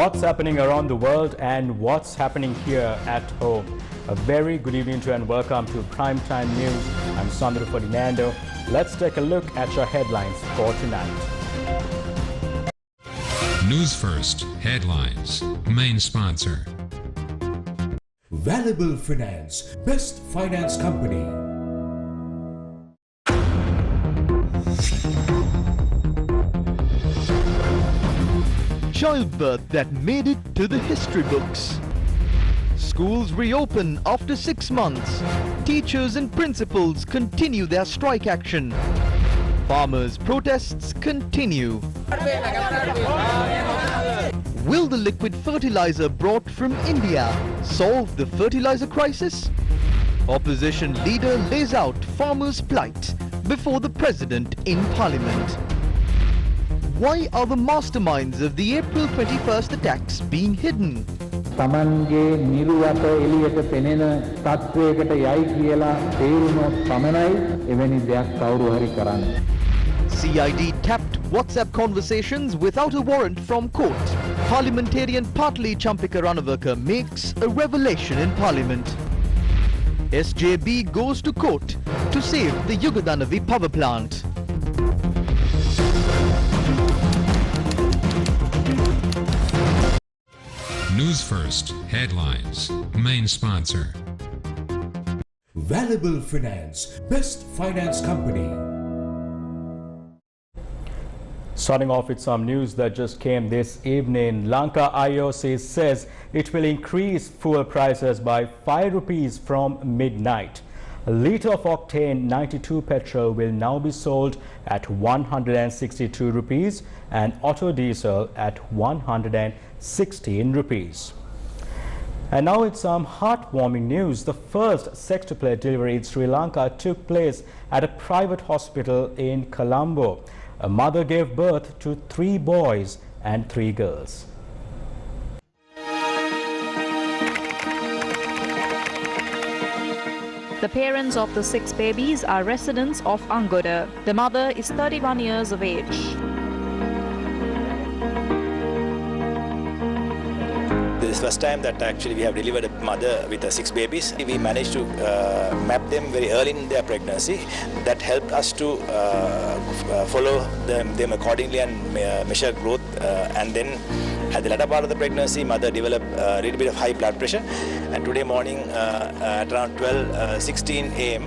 What's happening around the world and what's happening here at home? A very good evening to and welcome to Primetime News. I'm Sandro Ferdinando. Let's take a look at your headlines for tonight. News First headlines. Main sponsor. Valuable Finance, best finance company. Childbirth that made it to the history books. Schools reopen after 6 months. Teachers and principals continue their strike action. Farmers' protests continue. Will the liquid fertilizer brought from India solve the fertilizer crisis? Opposition leader lays out farmers' plight before the president in parliament. Why are the masterminds of the April 21st attacks being hidden? තමන්ගේ නිරුවත එළියට පෙනෙන තත්වයකට යයි කියලා තේරුනොත් පමණයි එවැනි දෙයක් කවුරු හරි කරන්නේ. CID tapped WhatsApp conversations without a warrant from court. Parliamentarian Partli Champika Ranavaka makes a revelation in parliament. SJB goes to court to save the Yugadanavi power plant. News First headlines. Main sponsor. Valuable Finance, best finance company. Starting off with some news that just came this evening, Lanka IOC says it will increase fuel prices by 5 rupees from midnight. A litre of octane 92 petrol will now be sold at 162 rupees and auto diesel at 116 rupees. And now it's some heartwarming news. The first sextuplet delivery in Sri Lanka took place at a private hospital in Colombo. A mother gave birth to 3 boys and 3 girls. The parents of the 6 babies are residents of Angoda. The mother is 31 years of age. This is the first time that actually we have delivered a mother with 6 babies. We managed to map them very early in their pregnancy. That helped us to follow them accordingly and measure growth. And then at the latter part of the pregnancy, mother developed a little bit of high blood pressure. And today morning at around 12:16 a.m.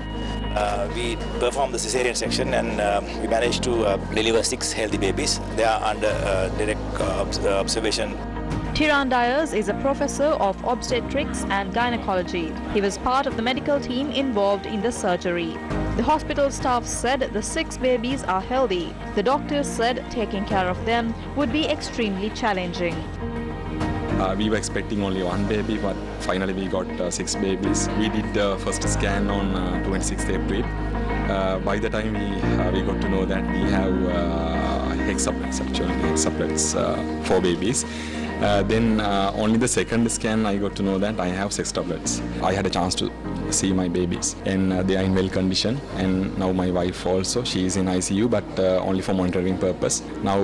We performed the cesarean section and we managed to deliver 6 healthy babies. They are under direct observation. Tiran Dyers is a professor of obstetrics and gynecology. He was part of the medical team involved in the surgery. The hospital staff said the 6 babies are healthy. The doctors said taking care of them would be extremely challenging. We were expecting only 1 baby, but finally we got 6 babies. We did the first scan on 26th April. By the time we got to know that we have hexaplets, actually hexaplets, 4 babies. Then only the second scan I got to know that I have sextuplets. I had a chance to see my babies and they are in well condition, and now my wife also, she is in ICU but only for monitoring purpose. Now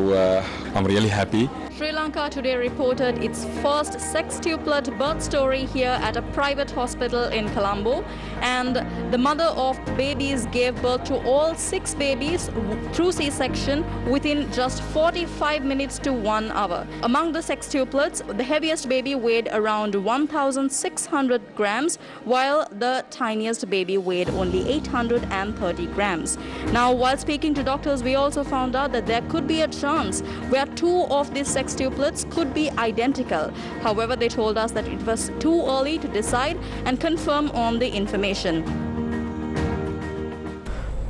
I'm really happy. Sri Lanka today reported its first sextuplet birth story here at a private hospital in Colombo, and the mother of babies gave birth to all 6 babies through C-section within just 45 minutes to 1 hour. Among the sextuplets, the heaviest baby weighed around 1,600 grams, while the tiniest baby weighed only 830 grams. Now, while speaking to doctors, we also found out that there could be a chance where 2 of these sextuplets could be identical. However, they told us that it was too early to decide and confirm on the information.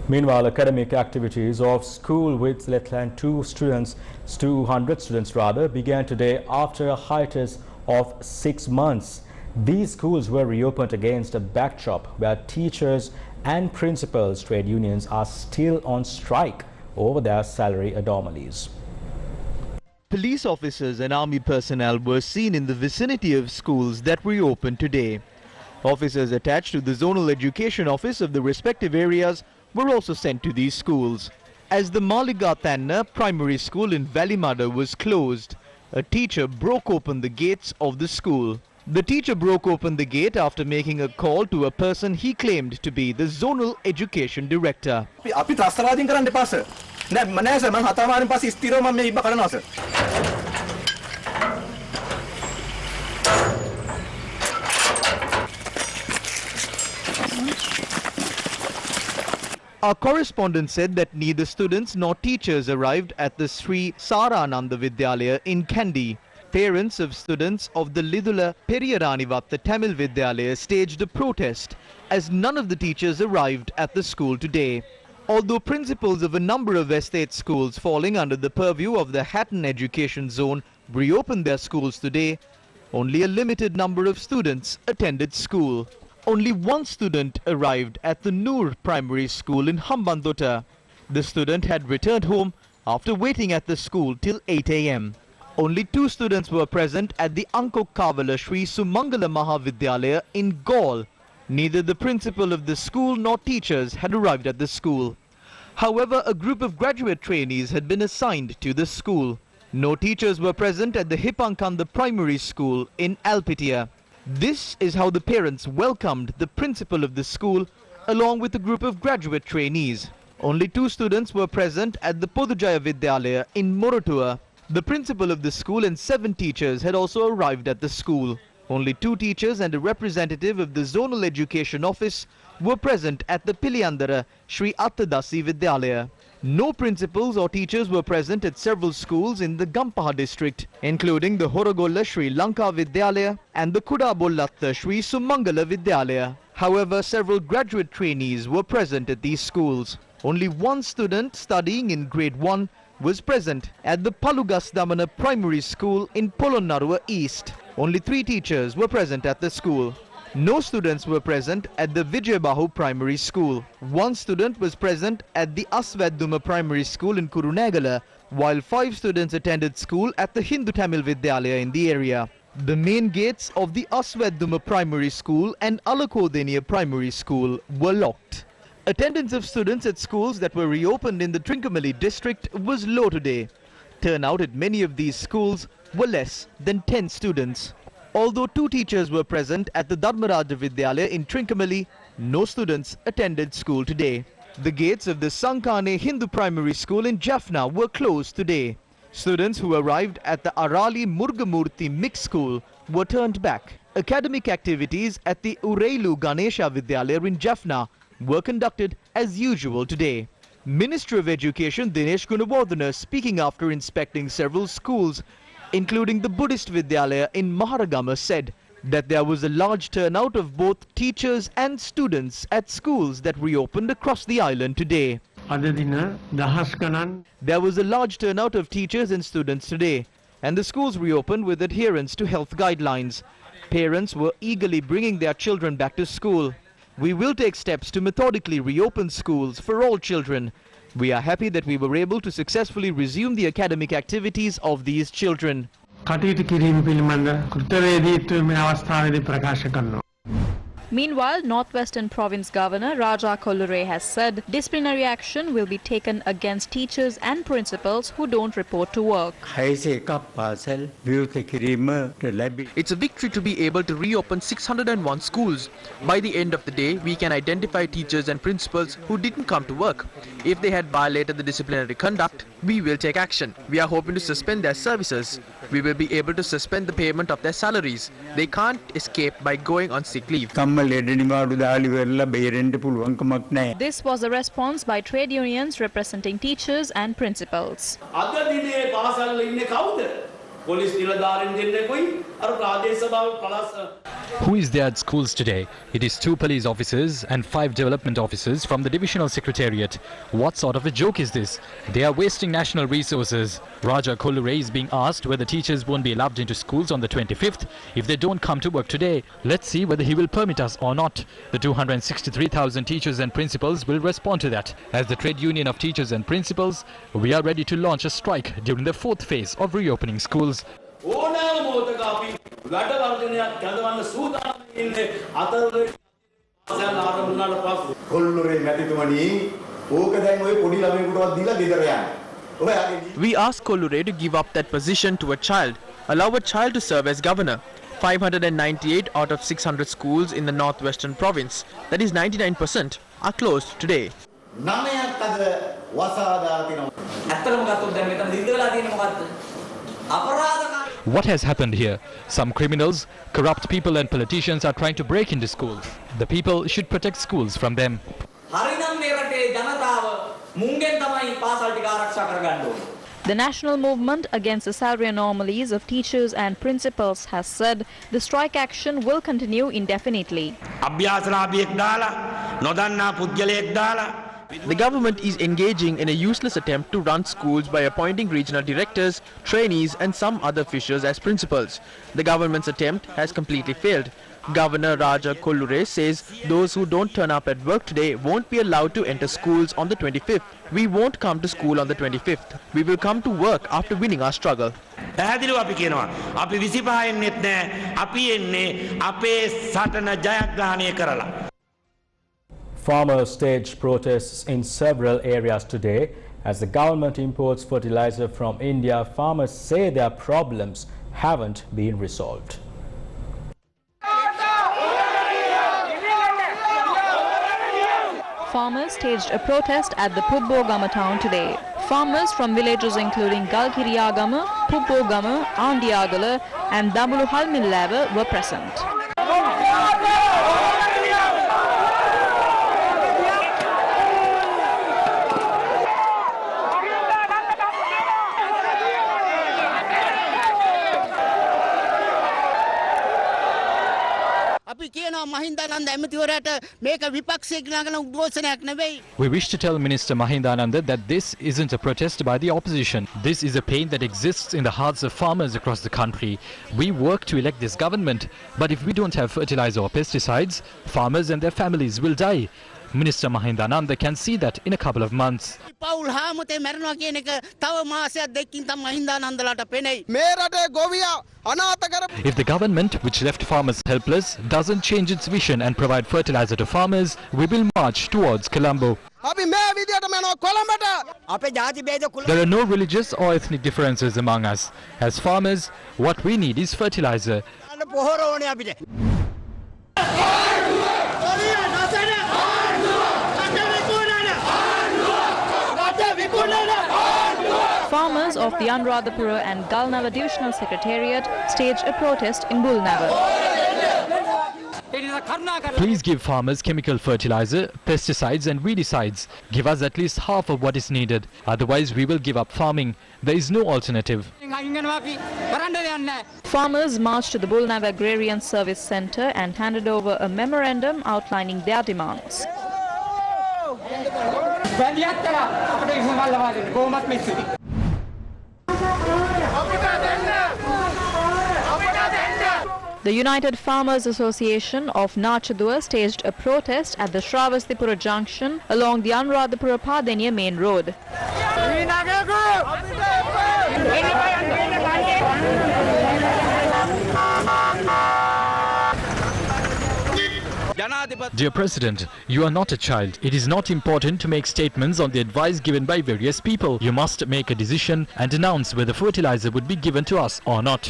Meanwhile, academic activities of school with less than 200 students began today after a hiatus of 6 months. These schools were reopened against a backdrop where teachers and principals' trade unions are still on strike over their salary anomalies. Police officers and army personnel were seen in the vicinity of schools that reopened today. Officers attached to the zonal education office of the respective areas were also sent to these schools. As the Maligathanna primary school in Valimada was closed, a teacher broke open the gates of the school. The teacher broke open the gate after making a call to a person he claimed to be the zonal education director. Our correspondent said that neither students nor teachers arrived at the Sri Sarananda Vidyalaya in Kandy. Parents of students of the Lidula Periyaranivatta Tamil Vidyalaya staged a protest as none of the teachers arrived at the school today. Although principals of a number of estate schools falling under the purview of the Hatton Education Zone reopened their schools today, only a limited number of students attended school. Only one student arrived at the Noor Primary School in Hambantota. The student had returned home after waiting at the school till 8 a.m. Only two students were present at the Ankokavala Sri Sumangala Mahavidyalaya in Gaul. Neither the principal of the school nor teachers had arrived at the school. However, a group of graduate trainees had been assigned to the school. No teachers were present at the Hipankanda Primary School in Alpitia. This is how the parents welcomed the principal of the school along with a group of graduate trainees. Only two students were present at the Podujaya Vidyalaya in Morotua. The principal of the school and 7 teachers had also arrived at the school. Only 2 teachers and a representative of the Zonal Education Office were present at the Piliyandara Sri Attadasi Vidyalaya. No principals or teachers were present at several schools in the Gampaha district, including the Horogolla Sri Lanka Vidyalaya and the Kudabollatta Sri Sumangala Vidyalaya. However, several graduate trainees were present at these schools. Only one student studying in grade 1 was present at the Palugasdamana Primary School in Polonnaruwa East. Only 3 teachers were present at the school. No students were present at the Vijayabahu Primary School. One student was present at the Aswaduma Primary School in Kurunegala, while 5 students attended school at the Hindu Tamil Vidyalaya in the area. The main gates of the Aswaduma Primary School and Alakodeniya Primary School were locked. Attendance of students at schools that were reopened in the Trincomalee district was low today. Turnout at many of these schools were less than 10 students. Although 2 teachers were present at the Dharmaraja Vidyalaya in Trincomalee, no students attended school today. The gates of the Sankane Hindu Primary School in Jaffna were closed today. Students who arrived at the Arali Murgamurthy Mixed School were turned back. Academic activities at the Urailu Ganesha Vidyalaya in Jaffna were conducted as usual today. Minister of Education Dinesh Gunawardena, speaking after inspecting several schools, including the Buddhist Vidyalaya in Maharagama, said that there was a large turnout of both teachers and students at schools that reopened across the island today. There was a large turnout of teachers and students today, and the schools reopened with adherence to health guidelines. Parents were eagerly bringing their children back to school. We will take steps to methodically reopen schools for all children. We are happy that we were able to successfully resume the academic activities of these children. Meanwhile, Northwestern Province Governor Raja Kollure has said disciplinary action will be taken against teachers and principals who don't report to work. It's a victory to be able to reopen 601 schools. By the end of the day, we can identify teachers and principals who didn't come to work. If they had violated the disciplinary conduct, we will take action. We are hoping to suspend their services. We will be able to suspend the payment of their salaries. They can't escape by going on sick leave. This was a response by trade unions representing teachers and principals. Who is there at schools today? It is 2 police officers and 5 development officers from the divisional secretariat. What sort of a joke is this? They are wasting national resources. Raja Kollure is being asked whether teachers won't be allowed into schools on the 25th if they don't come to work today. Let's see whether he will permit us or not. The 263,000 teachers and principals will respond to that. As the trade union of teachers and principals, we are ready to launch a strike during the 4th phase of reopening schools. We asked Kollure to give up that position to a child, allow a child to serve as governor. 598 out of 600 schools in the northwestern province, that is 99%, are closed today. What has happened here? Some criminals, corrupt people and politicians are trying to break into schools. The people should protect schools from them. The National Movement Against the Salary Anomalies of Teachers and Principals has said the strike action will continue indefinitely. The government is engaging in a useless attempt to run schools by appointing regional directors, trainees and some other officials as principals. The government's attempt has completely failed. Governor Raja Kollure says those who don't turn up at work today won't be allowed to enter schools on the 25th. We won't come to school on the 25th. We will come to work after winning our struggle. Farmers staged protests in several areas today. As the government imports fertilizer from India, farmers say their problems haven't been resolved. Farmers staged a protest at the Pubbogama town today. Farmers from villages including Galkiriyagama, Pubbogama, Andiyagala and Dabuluhalmillava were present. We wish to tell Minister Mahindananda that this isn't a protest by the opposition. This is a pain that exists in the hearts of farmers across the country. We work to elect this government, but if we don't have fertilizer or pesticides, farmers and their families will die. Minister Mahindananda can see that in a couple of months. If the government, which left farmers helpless, doesn't change its vision and provide fertilizer to farmers, we will march towards Colombo. There are no religious or ethnic differences among us. As farmers, what we need is fertilizer. Farmers of the Anuradhapura and Galnava Divisional Secretariat staged a protest in Bulnava. Please give farmers chemical fertilizer, pesticides and weedicides. Give us at least half of what is needed. Otherwise we will give up farming. There is no alternative. Farmers marched to the Bulnava Agrarian Service Centre and handed over a memorandum outlining their demands. The United Farmers Association of Nachadua staged a protest at the Shravastipura junction along the Anuradhapura Padeniya main road. Dear President, you are not a child. It is not important to make statements on the advice given by various people. You must make a decision and announce whether fertilizer would be given to us or not.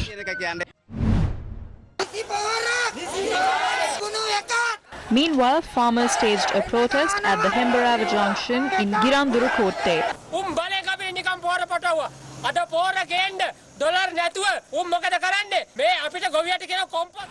Meanwhile, farmers staged a protest at the Hembarava junction in Giranduru Kotte.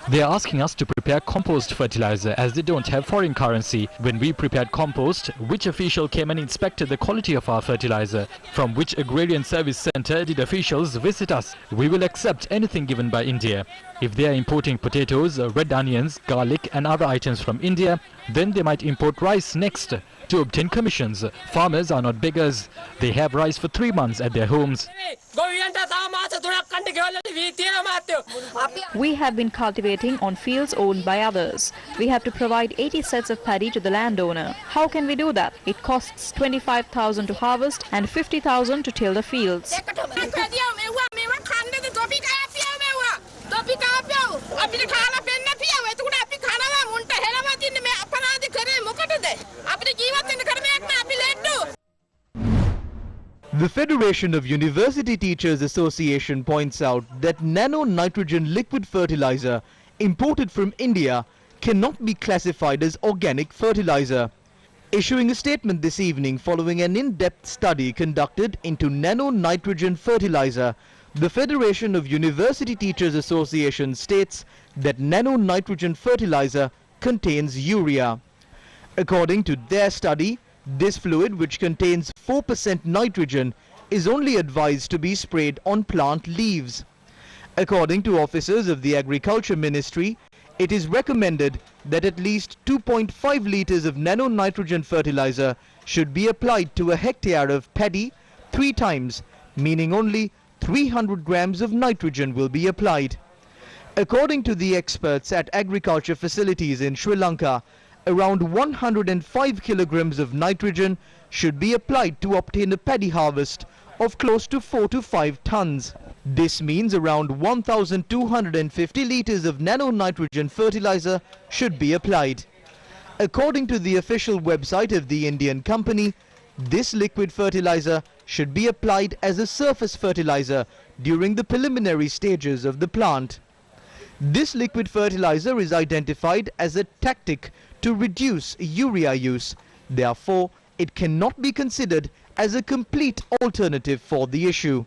They are asking us to prepare compost fertilizer as they don't have foreign currency. When we prepared compost, which official came and inspected the quality of our fertilizer? From which agrarian service center did officials visit us? We will accept anything given by India. If they are importing potatoes, red onions, garlic and other items from India, then they might import rice next to obtain commissions. Farmers are not beggars. They have rice for 3 months at their homes. We have been cultivating on fields owned by others. We have to provide 80 sets of paddy to the landowner. How can we do that? It costs 25,000 to harvest and 50,000 to till the fields. The Federation of University Teachers Association points out that nano-nitrogen liquid fertilizer imported from India cannot be classified as organic fertilizer. Issuing a statement this evening following an in-depth study conducted into nano-nitrogen fertilizer, the Federation of University Teachers Association states that nano-nitrogen fertilizer contains urea. According to their study, this fluid, which contains 4% nitrogen, is only advised to be sprayed on plant leaves. According to officers of the Agriculture Ministry, it is recommended that at least 2.5 liters of nano-nitrogen fertilizer should be applied to a hectare of paddy 3 times, meaning only 300 grams of nitrogen will be applied. According to the experts at agriculture facilities in Sri Lanka, around 105 kilograms of nitrogen should be applied to obtain a paddy harvest of close to 4 to 5 tons. This means around 1,250 liters of nano-nitrogen fertilizer should be applied. According to the official website of the Indian company, this liquid fertilizer should be applied as a surface fertilizer during the preliminary stages of the plant. This liquid fertilizer is identified as a tactic to reduce urea use. Therefore, it cannot be considered as a complete alternative for the issue.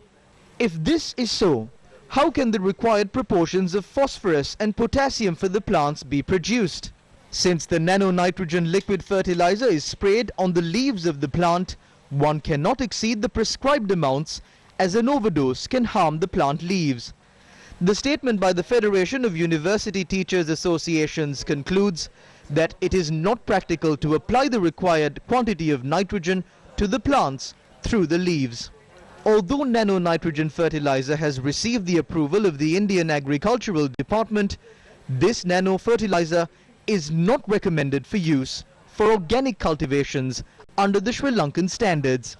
If this is so, how can the required proportions of phosphorus and potassium for the plants be produced? Since the nano-nitrogen liquid fertilizer is sprayed on the leaves of the plant, one cannot exceed the prescribed amounts, as an overdose can harm the plant leaves. The statement by the Federation of University Teachers Associations concludes that it is not practical to apply the required quantity of nitrogen to the plants through the leaves. Although nano-nitrogen fertilizer has received the approval of the Indian Agricultural Department, this nano-fertilizer is not recommended for use for organic cultivations under the Sri Lankan standards.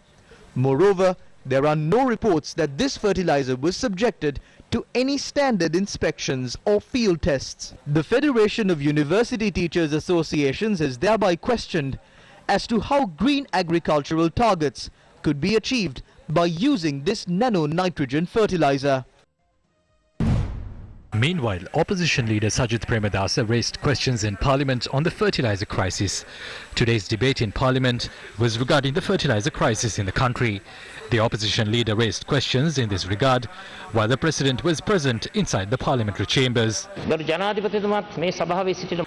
Moreover, there are no reports that this fertilizer was subjected to any standard inspections or field tests. The Federation of University Teachers Associations has thereby questioned as to how green agricultural targets could be achieved by using this nano-nitrogen fertilizer. Meanwhile, opposition leader Sajith Premadasa raised questions in Parliament on the fertilizer crisis. Today's debate in Parliament was regarding the fertilizer crisis in the country. The opposition leader raised questions in this regard while the President was present inside the parliamentary chambers.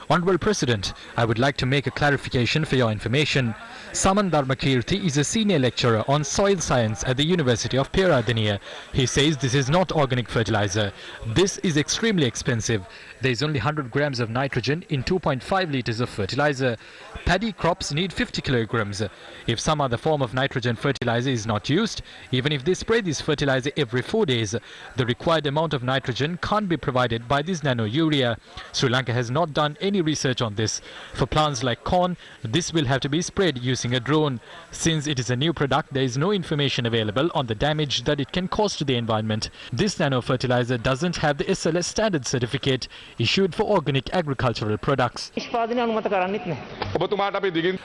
Honourable President, I would like to make a clarification for your information. Saman Dharmakirti is a senior lecturer on soil science at the University of Peradeniya. He says this is not organic fertilizer. This is extremely expensive. There is only 100 grams of nitrogen in 2.5 liters of fertilizer. Paddy crops need 50 kilograms. If some other form of nitrogen fertilizer is not used, even if they spray this fertilizer every 4 days, the required amount of nitrogen can't be provided by this nano-urea. Sri Lanka has not done any research on this. For plants like corn, this will have to be sprayed using a drone. Since it is a new product, there is no information available on the damage that it can cause to the environment. This nano-fertilizer doesn't have the SLS standard certificate issued for organic agricultural products.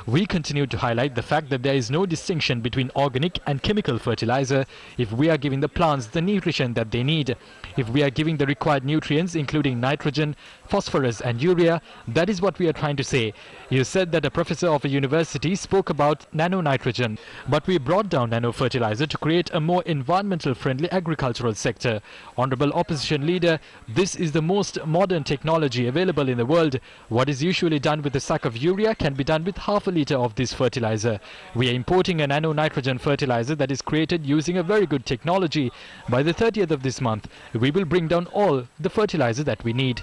We continue to highlight the fact that there is no distinction between organic and chemical fertilizer if we are giving the plants the nutrition that they need. If we are giving the required nutrients including nitrogen, phosphorus and urea, that is what we are trying to say. You said that a professor of a university spoke about nano-nitrogen, but we brought down nano-fertilizer to create a more environmental friendly agricultural sector. Honourable opposition leader, this is the most modern technology available in the world. What is usually done with a sack of urea can be done with half a litre of this fertilizer. We are importing a nano-nitrogen fertilizer that is created using a very good technology. By the 30th of this month, we will bring down all the fertilizer that we need.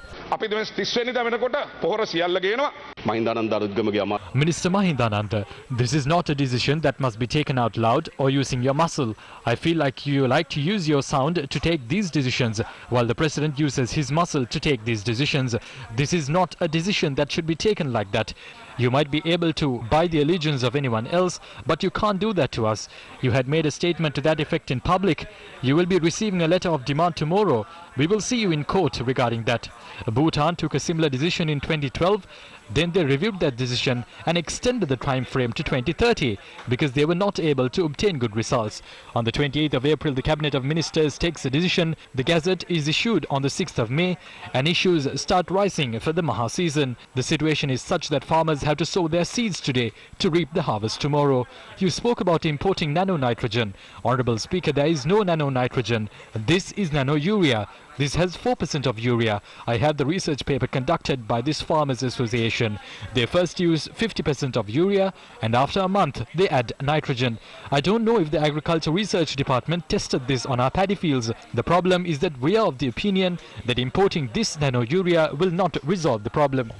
Minister Mahindananda, this is not a decision that must be taken out loud or using your muscle. I feel like you like to use your sound to take these decisions, while the President uses his muscle to take these decisions. This is not a decision that should be taken like that. You might be able to buy the allegiance of anyone else, but you can't do that to us. You had made a statement to that effect in public. You will be receiving a letter of demand tomorrow. We will see you in court regarding that. Bhutan took a similar decision in 2012. Then they reviewed that decision and extended the time frame to 2030 because they were not able to obtain good results. On the 28th of April, the Cabinet of Ministers takes a decision. The Gazette is issued on the 6th of May and issues start rising for the Maha season. The situation is such that farmers have to sow their seeds today to reap the harvest tomorrow. You spoke about importing nano-nitrogen. Honorable Speaker, there is no nano-nitrogen. This is nano-urea. This has 4% of urea. I have the research paper conducted by this Farmers Association. They first use 50% of urea and after a month they add nitrogen. I don't know if the Agriculture Research Department tested this on our paddy fields. The problem is that we are of the opinion that importing this nano-urea will not resolve the problem.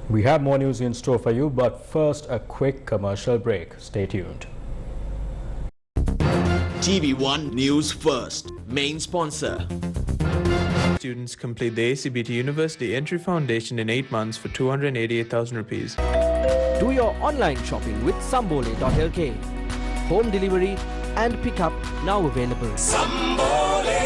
We have more news in store for you, but first a quick commercial break. Stay tuned. TV1 News First, main sponsor. Students complete the ACBT University Entry Foundation in 8 months for 288,000 rupees. Do your online shopping with Sambole.lk. Home delivery and pickup now available. Sambole.lk.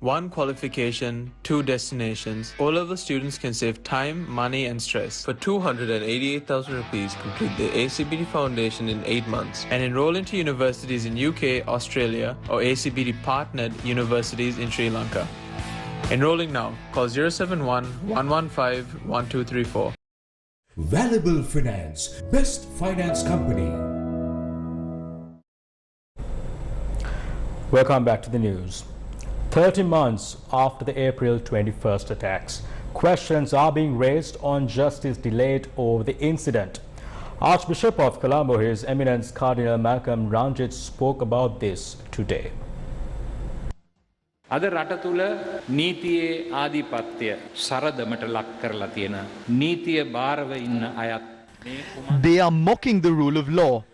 One qualification, two destinations. O-level students can save time, money and stress. For 288,000 rupees, complete the ACBT Foundation in 8 months and enroll into universities in UK, Australia or ACBT partnered universities in Sri Lanka. Enrolling now. Call 071 115 1234. Valuable Finance, best finance company. Welcome back to the news. 30 months after the April 21st attacks, questions are being raised on justice delayed over the incident. Archbishop of Colombo, His Eminence Cardinal Malcolm Ranjit, spoke about this today. අද රට තුල නීතියේ ආධිපත්‍ය සරදමට ලක් කරලා තියෙන නීතිය බාරව ඉන්න අයත් They are mocking the rule of law.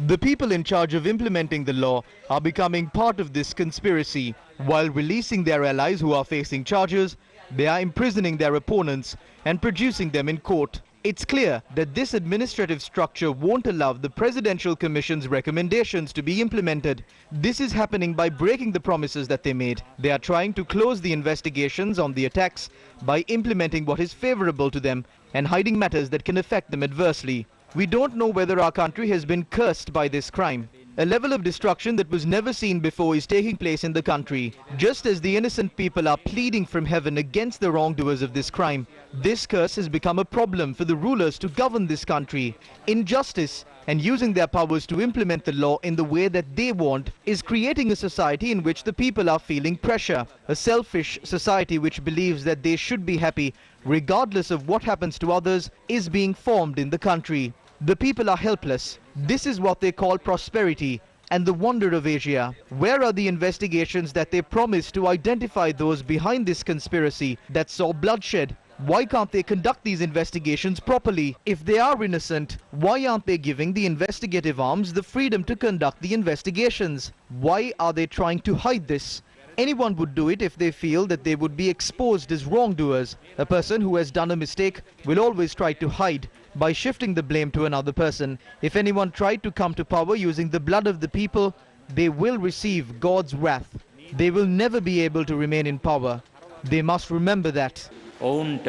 The people in charge of implementing the law are becoming part of this conspiracy. While releasing their allies who are facing charges, they are imprisoning their opponents and producing them in court. It's clear that this administrative structure won't allow the Presidential Commission's recommendations to be implemented. This is happening by breaking the promises that they made. They are trying to close the investigations on the attacks by implementing what is favorable to them and hiding matters that can affect them adversely. We don't know whether our country has been cursed by this crime. A level of destruction that was never seen before is taking place in the country. Just as the innocent people are pleading from heaven against the wrongdoers of this crime, this curse has become a problem for the rulers to govern this country. Injustice and using their powers to implement the law in the way that they want is creating a society in which the people are feeling pressure. A selfish society which believes that they should be happy regardless of what happens to others is being formed in the country. The people are helpless. This is what they call prosperity and the wonder of Asia. Where are the investigations that they promised to identify those behind this conspiracy that saw bloodshed? Why can't they conduct these investigations properly? If they are innocent, why aren't they giving the investigative arms the freedom to conduct the investigations? Why are they trying to hide this? Anyone would do it if they feel that they would be exposed as wrongdoers. A person who has done a mistake will always try to hide by shifting the blame to another person. If anyone tried to come to power using the blood of the people, they will receive God's wrath. They will never be able to remain in power. They must remember that. ඔවුන්ට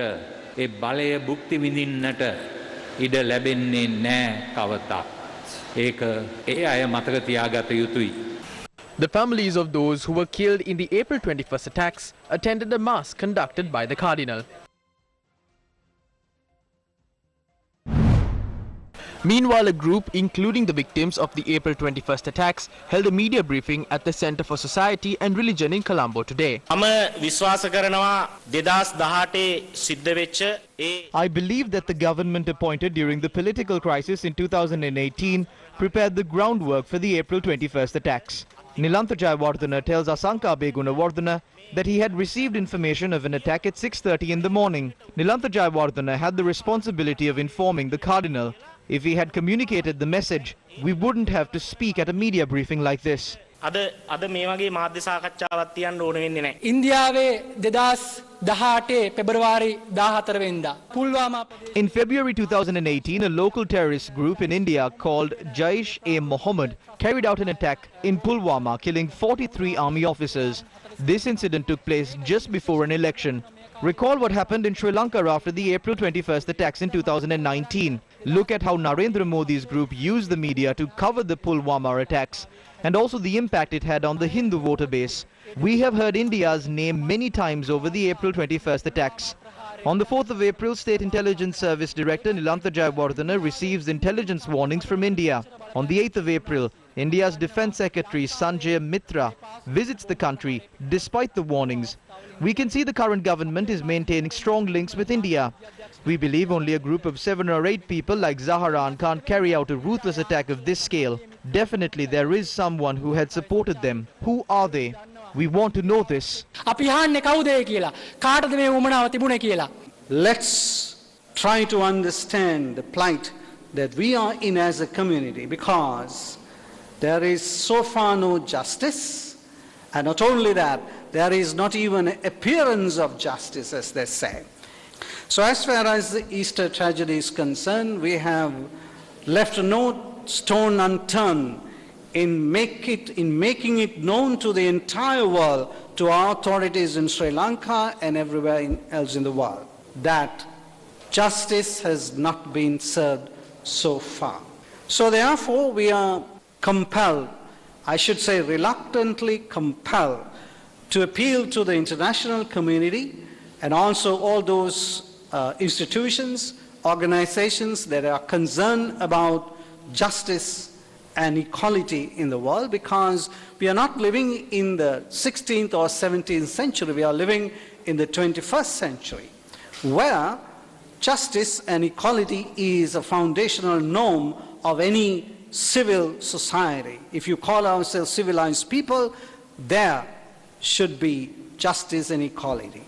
ඒ බලය භුක්ති විඳින්නට ඉඩ ලැබෙන්නේ නැහැ කවදා. ඒක ඒ අය මතක තියාගත යුතුයි. The families of those who were killed in the April 21st attacks attended a mass conducted by the Cardinal. Meanwhile, a group, including the victims of the April 21st attacks, held a media briefing at the Center for Society and Religion in Colombo today. I believe that the government appointed during the political crisis in 2018 prepared the groundwork for the April 21st attacks. Nilantha Jayawardena tells Asanka Begunawardena that he had received information of an attack at 6:30 in the morning. Nilantha Jayawardena had the responsibility of informing the Cardinal. If he had communicated the message, we wouldn't have to speak at a media briefing like this. අද මේ වගේ මාධ්‍ය සාකච්ඡාවක් තියන්න ඕන වෙන්නේ නැහැ. ඉන්දියාවේ 2018 පෙබරවාරි 14 වෙනිදා පුල්වාමා. In February 2018, a local terrorist group in India called Jaish-e-Mohammed carried out an attack in Pulwama, killing 43 army officers. This incident took place just before an election. Recall what happened in Sri Lanka after the April 21st attacks in 2019. Look at how Narendra Modi's group used the media to cover the Pulwama attacks and also the impact it had on the Hindu voter base. We have heard India's name many times over the April 21st attacks. On the 4th of April, State Intelligence Service Director Nilantha Jayawardena receives intelligence warnings from India. On the 8th of April, India's Defence Secretary Sanjay Mitra visits the country despite the warnings. We can see the current government is maintaining strong links with India. We believe only a group of 7 or 8 people like Zaharan can't carry out a ruthless attack of this scale. Definitely there is someone who had supported them. Who are they? We want to know this. Let's try to understand the plight that we are in as a community, because there is so far no justice, and not only that, there is not even an appearance of justice, as they say. So as far as the Easter tragedy is concerned, we have left no stone unturned in making it known to the entire world, to our authorities in Sri Lanka and everywhere else in the world, that justice has not been served so far. So therefore we are compelled, I should say reluctantly compelled, to appeal to the international community and also all those institutions, organizations that are concerned about justice and equality in the world, because we are not living in the 16th or 17th century, we are living in the 21st century, where justice and equality is a foundational norm of any civil society. If you call ourselves civilized people, there should be justice and equality.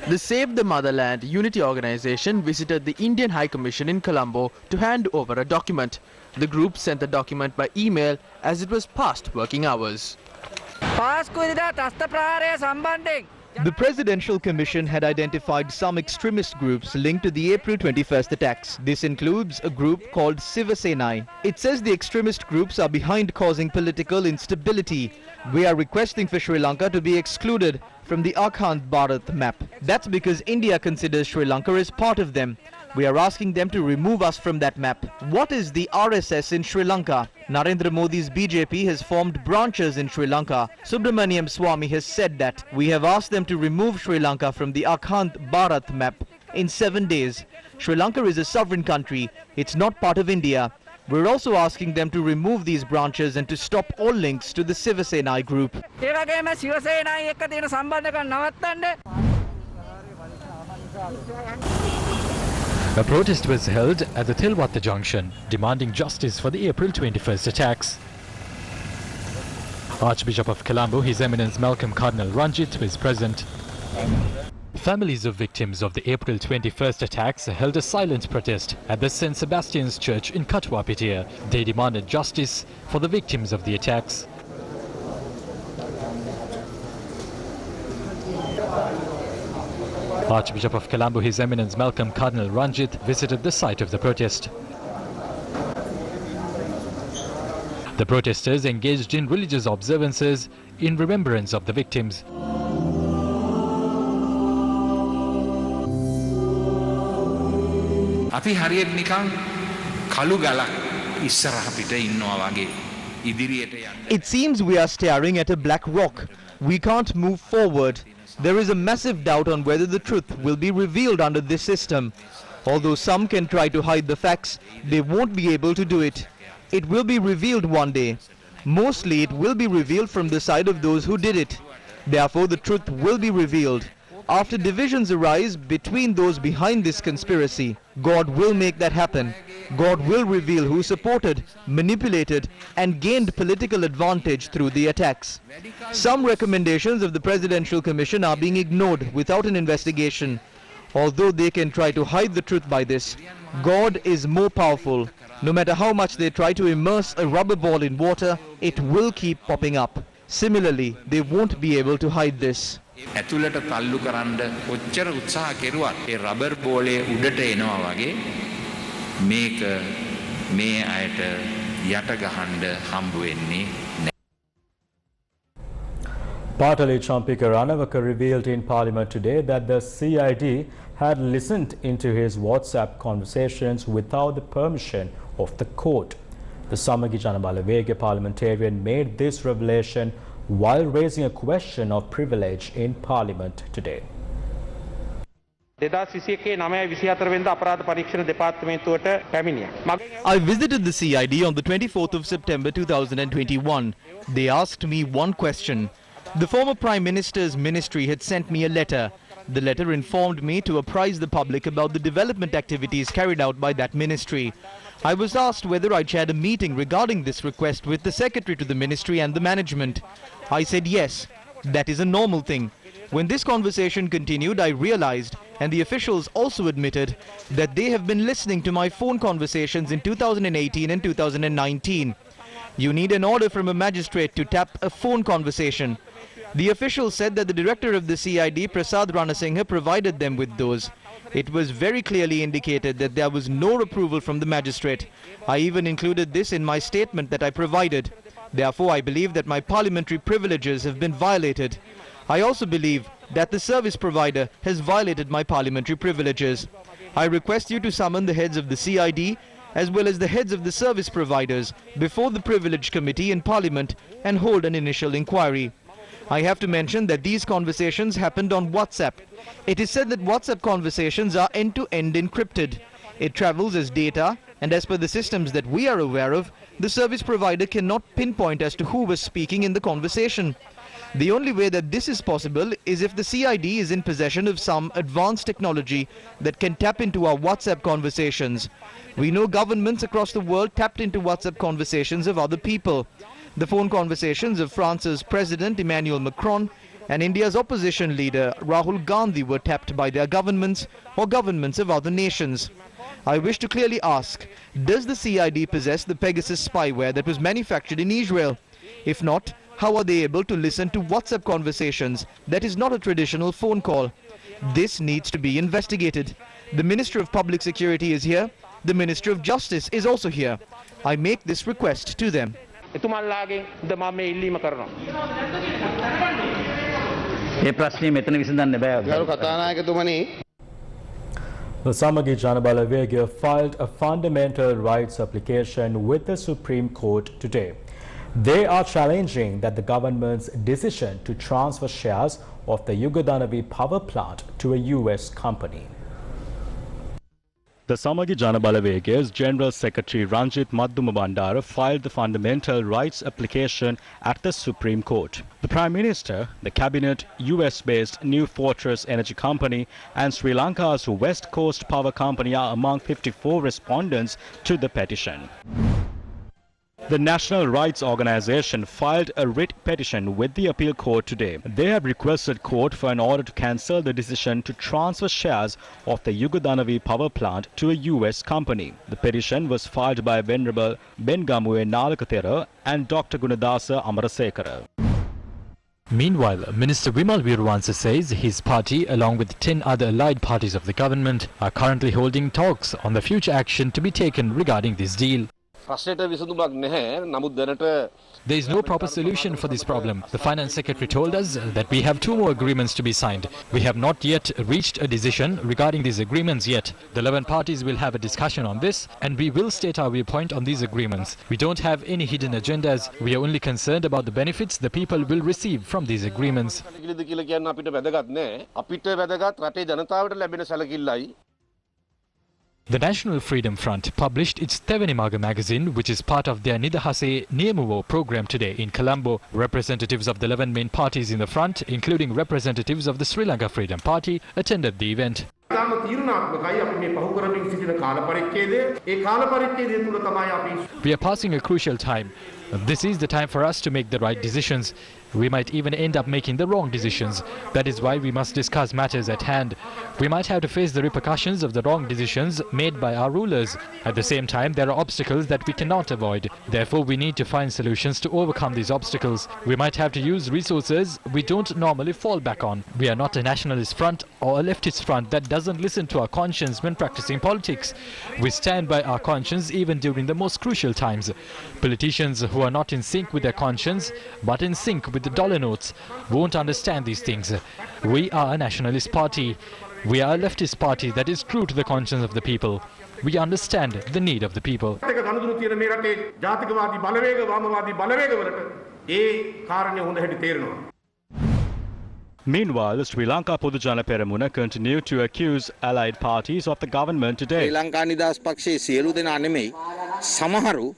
The Save the Motherland Unity Organization visited the Indian High Commission in Colombo to hand over a document. The group sent the document by email as it was past working hours. The Presidential Commission had identified some extremist groups linked to the April 21st attacks. This includes a group called Sivasenai. It says the extremist groups are behind causing political instability. We are requesting for Sri Lanka to be excluded from the Akhand Bharat map. That's because India considers Sri Lanka as part of them. We are asking them to remove us from that map. What is the RSS in Sri Lanka? Narendra Modi's BJP has formed branches in Sri Lanka. Subramaniam Swamy has said that. We have asked them to remove Sri Lanka from the Akhand Bharat map in 7 days. Sri Lanka is a sovereign country. It's not part of India. We're also asking them to remove these branches and to stop all links to the Sivasenai group. A protest was held at the Tilwatta junction, demanding justice for the April 21st attacks. Archbishop of Colombo, His Eminence Malcolm Cardinal Ranjit, was present. Families of victims of the April 21st attacks held a silent protest at the St. Sebastian's Church in Katwa, Pitia. They demanded justice for the victims of the attacks. Archbishop of Colombo, His Eminence Malcolm Cardinal Ranjit, visited the site of the protest. The protesters engaged in religious observances in remembrance of the victims. අපි හරියට නිකන් කළු ගලක් ඉස්සරහ පිට ඉන්නවා වගේ ඉදිරියට යන්න. It seems we are staring at a black rock. We can't move forward. There is a massive doubt on whether the truth will be revealed under this system. Although some can try to hide the facts, they won't be able to do it. It will be revealed one day. Mostly it will be revealed from the side of those who did it. Therefore the truth will be revealed. After divisions arise between those behind this conspiracy, God will make that happen. God will reveal who supported, manipulated, and gained political advantage through the attacks. Some recommendations of the Presidential Commission are being ignored without an investigation. Although they can try to hide the truth by this, God is more powerful. No matter how much they try to immerse a rubber ball in water, it will keep popping up. Similarly, they won't be able to hide this. ඇතුළට තල්ලු කරන්න කොච්චර උත්සාහ කෙරුවත් ඒ rubber බෝලේ උඩට එනවා වගේ මේක මේ අයට යට ගහන්න හම්බ වෙන්නේ නැහැ. Partali Champika Ranawaka revealed in Parliament today that the CID had listened into his WhatsApp conversations without the permission of the court. The Samagi Janabalawege parliamentarian made this revelation while raising a question of privilege in Parliament today. I visited the CID on the 24th of September 2021. They asked me one question. The former Prime Minister's ministry had sent me a letter. The letter informed me to apprise the public about the development activities carried out by that ministry. I was asked whether I chaired a meeting regarding this request with the secretary to the ministry and the management. I said yes, that is a normal thing. When this conversation continued, I realized, and the officials also admitted, that they have been listening to my phone conversations in 2018 and 2019. You need an order from a magistrate to tap a phone conversation. The official said that the director of the CID, Prasad Ranasinghe, provided them with those. It was very clearly indicated that there was no approval from the magistrate. I even included this in my statement that I provided. Therefore, I believe that my parliamentary privileges have been violated. I also believe that the service provider has violated my parliamentary privileges. I request you to summon the heads of the CID as well as the heads of the service providers before the Privilege Committee in Parliament and hold an initial inquiry. I have to mention that these conversations happened on WhatsApp. It is said that WhatsApp conversations are end-to-end encrypted. It travels as data, and as per the systems that we are aware of, the service provider cannot pinpoint as to who was speaking in the conversation. The only way that this is possible is if the CID is in possession of some advanced technology that can tap into our WhatsApp conversations. We know governments across the world tapped into WhatsApp conversations of other people. The phone conversations of France's President Emmanuel Macron and India's opposition leader Rahul Gandhi were tapped by their governments or governments of other nations. I wish to clearly ask, does the CID possess the Pegasus spyware that was manufactured in Israel? If not, how are they able to listen to WhatsApp conversations that is not a traditional phone call? This needs to be investigated. The Minister of Public Security is here. The Minister of Justice is also here. I make this request to them. The Samagi Janabalawege filed a fundamental rights application with the Supreme Court today. They are challenging that the government's decision to transfer shares of the Yugadanavi power plant to a US company. The Samagi Janabalawege's General Secretary Ranjit Maddumabandara filed the fundamental rights application at the Supreme Court. The Prime Minister, the Cabinet, US-based New Fortress Energy Company and Sri Lanka's West Coast Power Company are among 54 respondents to the petition. The National Rights Organization filed a writ petition with the appeal court today. They have requested court for an order to cancel the decision to transfer shares of the Yugadanavi power plant to a US company. The petition was filed by Venerable Bengamue Nalakathera and Dr. Gunadasa Amarasekara. Meanwhile, Minister Vimal Veerwansa says his party, along with 10 other allied parties of the government, are currently holding talks on the future action to be taken regarding this deal. There is no proper solution for this problem. The Finance Secretary told us that we have 2 more agreements to be signed. We have not yet reached a decision regarding these agreements yet. The 11 parties will have a discussion on this and we will state our viewpoint on these agreements. We don't have any hidden agendas. We are only concerned about the benefits the people will receive from these agreements. The National Freedom Front published its Tevenimaga magazine, which is part of their Nidahase Niyamuwo program today in Colombo. Representatives of the 11 main parties in the front, including representatives of the Sri Lanka Freedom Party, attended the event. We are passing a crucial time. This is the time for us to make the right decisions. We might even end up making the wrong decisions. That is why we must discuss matters at hand. We might have to face the repercussions of the wrong decisions made by our rulers. At the same time, there are obstacles that we cannot avoid. Therefore, we need to find solutions to overcome these obstacles. We might have to use resources we don't normally fall back on. We are not a nationalist front or a leftist front that doesn't listen to our conscience when practicing politics. We stand by our conscience even during the most crucial times. Politicians who are not in sync with their conscience but in sync with the dollar notes won't understand these things. We are a nationalist party. We are a leftist party that is true to the conscience of the people. We understand the need of the people. Meanwhile, Sri Lanka Podujana Peramuna continued to accuse allied parties of the government today. Sri Lanka Nidas Pakshe සියලු දෙනා නෙමෙයි සමහරු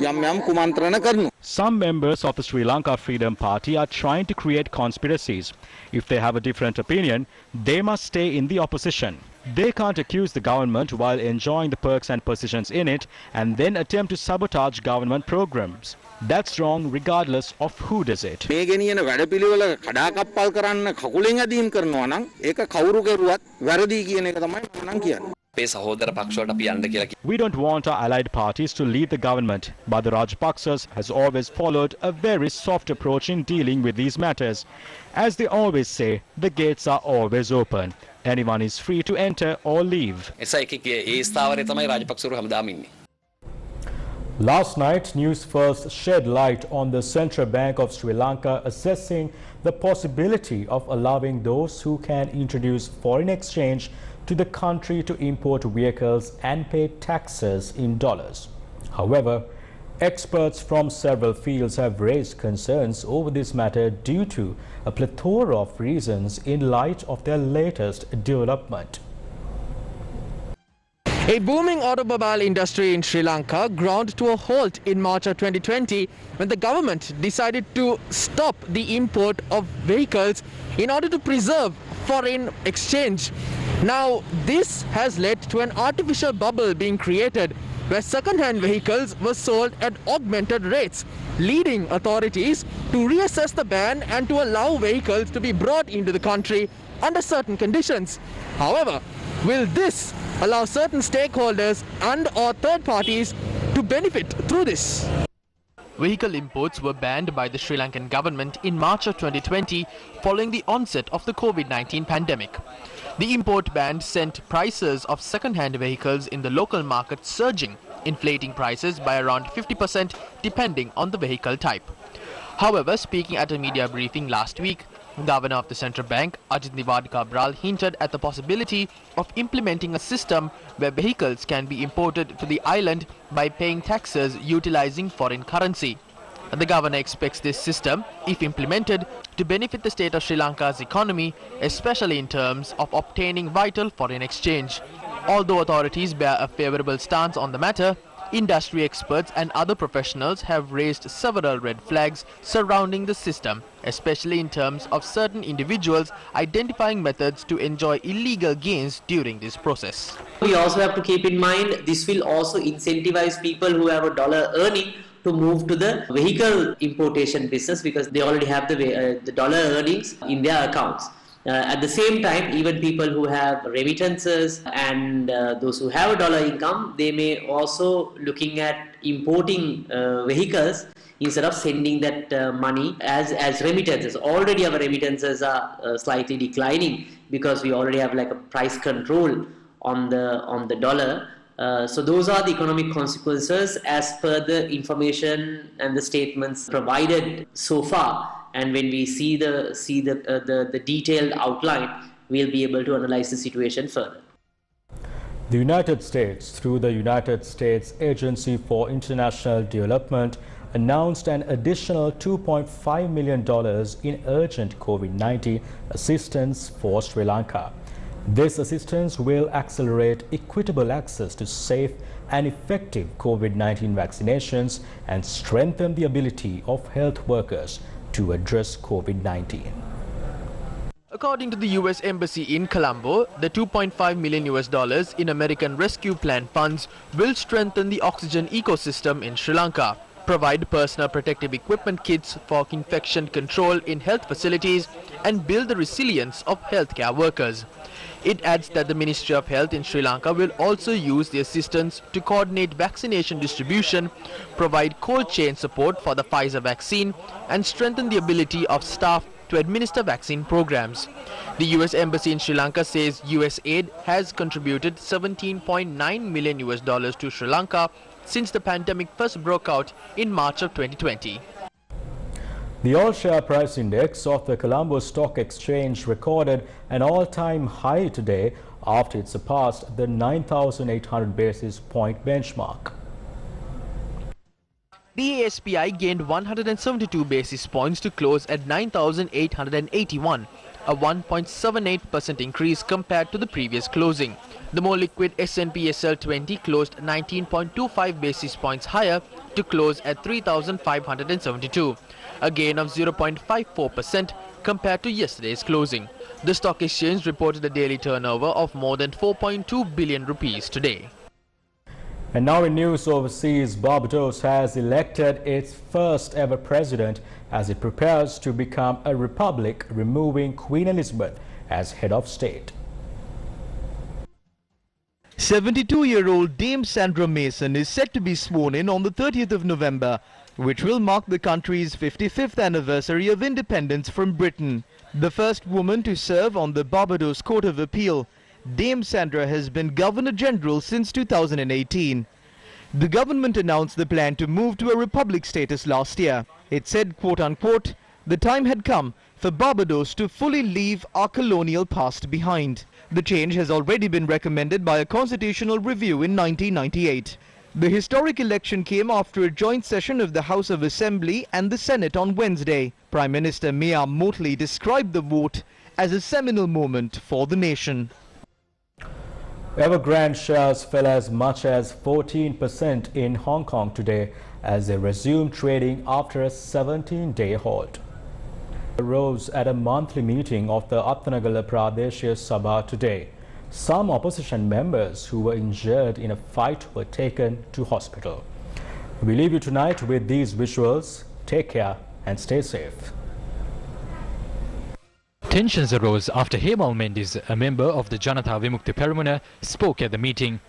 යම් කුමන්ත්‍රණ කරනවා. Some members of the Sri Lanka Freedom Party are trying to create conspiracies. If they have a different opinion, they must stay in the opposition. They can't accuse the government while enjoying the perks and positions in it and then attempt to sabotage government programs. That's wrong regardless of who does it. මේ ගෙනියන වැඩපිළිවෙල කඩාකප්පල් කරන්න කකුලෙන් අදීම් කරනවා නම් ඒක කවුරු කරුවත් වැරදි කියන එක තමයි මම නම් කියන්නේ. We don't want our allied parties to lead the government, but the Rajapaksas has always followed a very soft approach in dealing with these matters. As they always say, the gates are always open. Anyone is free to enter or leave. Last night, Newsfirst shed light on the Central Bank of Sri Lanka assessing the possibility of allowing those who can introduce foreign exchange to the country to import vehicles and pay taxes in dollars. However, experts from several fields have raised concerns over this matter due to a plethora of reasons in light of their latest development. A booming automobile industry in Sri Lanka ground to a halt in March of 2020 when the government decided to stop the import of vehicles in order to preserve foreign exchange. Now, this has led to an artificial bubble being created where second-hand vehicles were sold at augmented rates, leading authorities to reassess the ban and to allow vehicles to be brought into the country under certain conditions. However, will this allow certain stakeholders and or third parties to benefit through this? Vehicle imports were banned by the Sri Lankan government in March of 2020 following the onset of the COVID-19 pandemic. The import ban sent prices of second-hand vehicles in the local market surging, inflating prices by around 50% depending on the vehicle type. However, speaking at a media briefing last week, Governor of the Central Bank, Ajit Cabral, hinted at the possibility of implementing a system where vehicles can be imported to the island by paying taxes utilizing foreign currency. The governor expects this system, if implemented, to benefit the state of Sri Lanka's economy, especially in terms of obtaining vital foreign exchange. Although authorities bear a favorable stance on the matter, industry experts and other professionals have raised several red flags surrounding the system, especially in terms of certain individuals identifying methods to enjoy illegal gains during this process. We also have to keep in mind this will also incentivize people who have a dollar earning to move to the vehicle importation business because they already have the dollar earnings in their accounts. At the same time, even people who have remittances and those who have a dollar income, they may also looking at importing vehicles instead of sending that money as remittances. Already our remittances are slightly declining because we already have like a price control on the dollar. So those are the economic consequences as per the information and the statements provided so far. And when we see the detailed outline, we'll be able to analyze the situation further. The United States, through the United States Agency for International Development, announced an additional $2.5 million in urgent COVID-19 assistance for Sri Lanka. This assistance will accelerate equitable access to safe and effective COVID-19 vaccinations and strengthen the ability of health workers to address COVID-19. According to the US Embassy in Colombo, the $2.5 million in American Rescue Plan funds will strengthen the oxygen ecosystem in Sri Lanka. provide personal protective equipment kits for infection control in health facilities, and build the resilience of healthcare workers. It adds that the Ministry of Health in Sri Lanka will also use the assistance to coordinate vaccination distribution, provide cold chain support for the Pfizer vaccine, and strengthen the ability of staff to administer vaccine programs. The US Embassy in Sri Lanka says US aid has contributed $17.9 million to Sri Lanka since the pandemic first broke out in March of 2020. The all-share price index of the Colombo Stock Exchange recorded an all-time high today after it surpassed the 9,800 basis point benchmark. The ASPI gained 172 basis points to close at 9,881, a 1.78% increase compared to the previous closing. The more liquid S&P SL20 closed 19.25 basis points higher to close at 3,572, a gain of 0.54% compared to yesterday's closing. The stock exchange reported a daily turnover of more than 4.2 billion rupees today. And now in news overseas, Barbados has elected its first ever president as it prepares to become a republic, removing Queen Elizabeth as head of state. 72-year-old Dame Sandra Mason is set to be sworn in on the 30th of November, which will mark the country's 55th anniversary of independence from Britain. The first woman to serve on the Barbados Court of Appeal, Dame Sandra has been Governor-General since 2018. The government announced the plan to move to a republic status last year. It said, quote-unquote, the time had come for Barbados to fully leave our colonial past behind. The change has already been recommended by a constitutional review in 1998. The historic election came after a joint session of the House of Assembly and the Senate on Wednesday. Prime Minister Mia Mottley described the vote as a seminal moment for the nation. Evergrande shares fell as much as 14% in Hong Kong today as they resumed trading after a 17-day halt. Rose at a monthly meeting of the Attanagala Pradeshia Sabha today. Some opposition members who were injured in a fight were taken to hospital. We leave you tonight with these visuals. Take care and stay safe. Tensions arose after Hemal Mendes, a member of the Janata Vimukti Peramuna, spoke at the meeting.